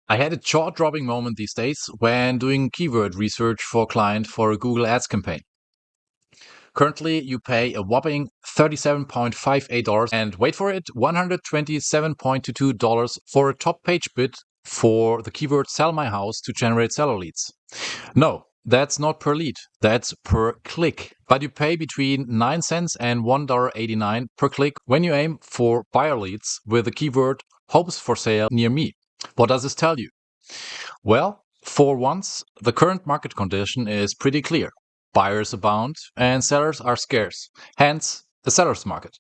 I had a jaw-dropping moment these days when doing keyword research for a client for a Google Ads campaign. Currently, you pay a whopping $37.58 and wait for it, $127.22 for a top page bid for the keyword sell my house to generate seller leads. No, that's not per lead, that's per click. But you pay between 9 cents and $1.89 per click when you aim for buyer leads with the keyword homes for sale near me. What does this tell you? Well, for once, the current market condition is pretty clear. Buyers abound and sellers are scarce, hence the seller's market.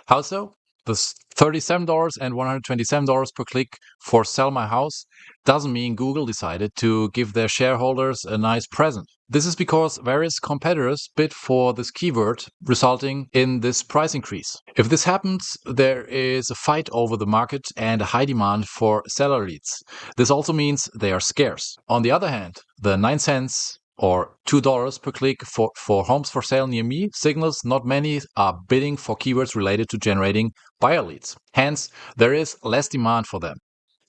How so? The $37 and $127 per click for Sell My House doesn't mean Google decided to give their shareholders a nice present. This is because various competitors bid for this keyword, resulting in this price increase. If this happens, there is a fight over the market and a high demand for seller leads. This also means they are scarce. On the other hand, the 9 cents or $2 per click for homes for sale near me signals not many are bidding for keywords related to generating buyer leads. Hence, there is less demand for them.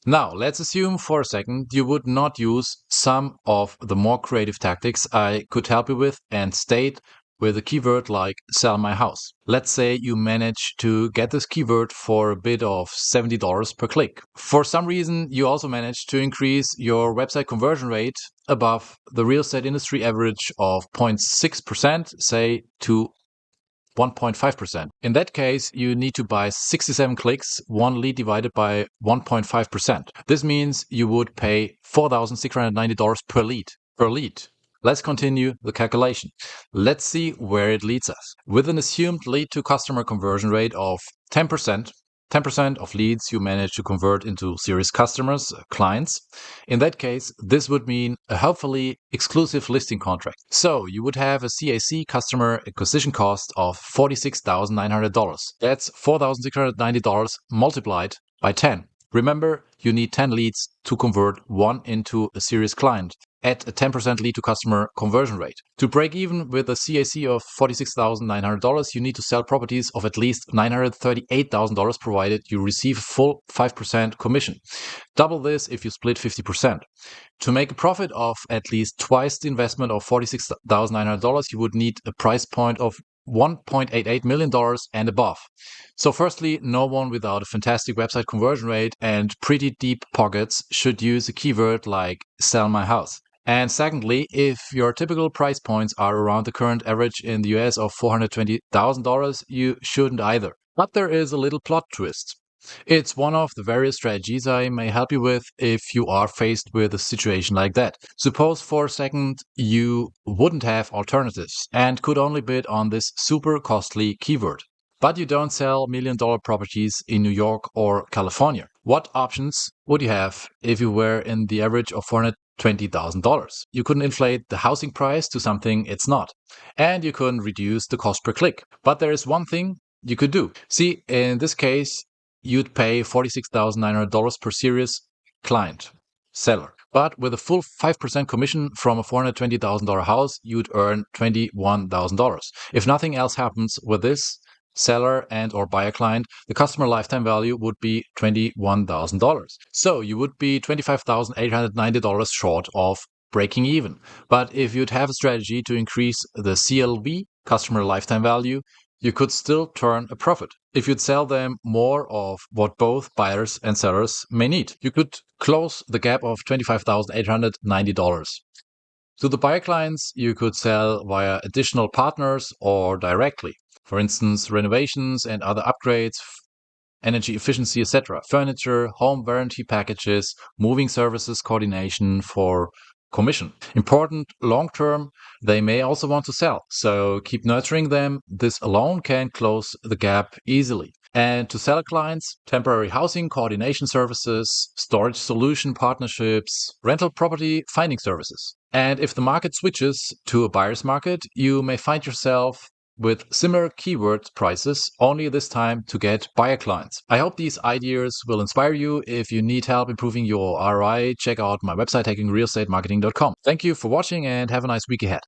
Now, let's assume for a second you would not use some of the more creative tactics I could help you with and stayed with a keyword like sell my house. Let's say you manage to get this keyword for a bid of $70 per click. For some reason, you also managed to increase your website conversion rate above the real estate industry average of 0.6%, say to 1.5%. In that case, you need to buy 67 clicks, one lead divided by 1.5%. This means you would pay $4,690 per lead. Let's continue the calculation. Let's see where it leads us. With an assumed lead to customer conversion rate of 10%, 10% of leads you manage to convert into serious customers, clients. In that case, this would mean a hopefully exclusive listing contract. So you would have a CAC, customer acquisition cost, of $46,900. That's $4,690 multiplied by 10. Remember, you need 10 leads to convert one into a serious client at a 10% lead to customer conversion rate. To break even with a CAC of $46,900, you need to sell properties of at least $938,000 provided you receive a full 5% commission. Double this if you split 50%. To make a profit of at least twice the investment of $46,900, you would need a price point of $1.88 million and above. So firstly, no one without a fantastic website conversion rate and pretty deep pockets should use a keyword like sell my house. And secondly, if your typical price points are around the current average in the US of $420,000, you shouldn't either. But there is a little plot twist. It's one of the various strategies I may help you with if you are faced with a situation like that. Suppose for a second you wouldn't have alternatives and could only bid on this super costly keyword. But you don't sell million-dollar properties in New York or California. What options would you have if you were in the average of $420,000? You couldn't inflate the housing price to something it's not. And you couldn't reduce the cost per click. But there is one thing you could do. See, in this case, you'd pay $46,900 per serious client, seller. But with a full 5% commission from a $420,000 house, you'd earn $21,000. If nothing else happens with this seller and or buyer client, the customer lifetime value would be $21,000. So you would be $25,890 short of breaking even. But if you'd have a strategy to increase the CLV, customer lifetime value, you could still turn a profit. If you'd sell them more of what both buyers and sellers may need, you could close the gap of $25,890. To the buyer clients, you could sell via additional partners or directly. For instance, renovations and other upgrades, energy efficiency, etc., furniture, home warranty packages, moving services, coordination for commission. Important long term, they may also want to sell, so keep nurturing them. This alone can close the gap easily. And to seller clients, temporary housing coordination services, storage solution partnerships, rental property finding services. And if the market switches to a buyer's market, you may find yourself with similar keyword prices, only this time to get buyer clients. I hope these ideas will inspire you. If you need help improving your ROI, check out my website hackingrealestatemarketing.com. Thank you for watching and have a nice week ahead.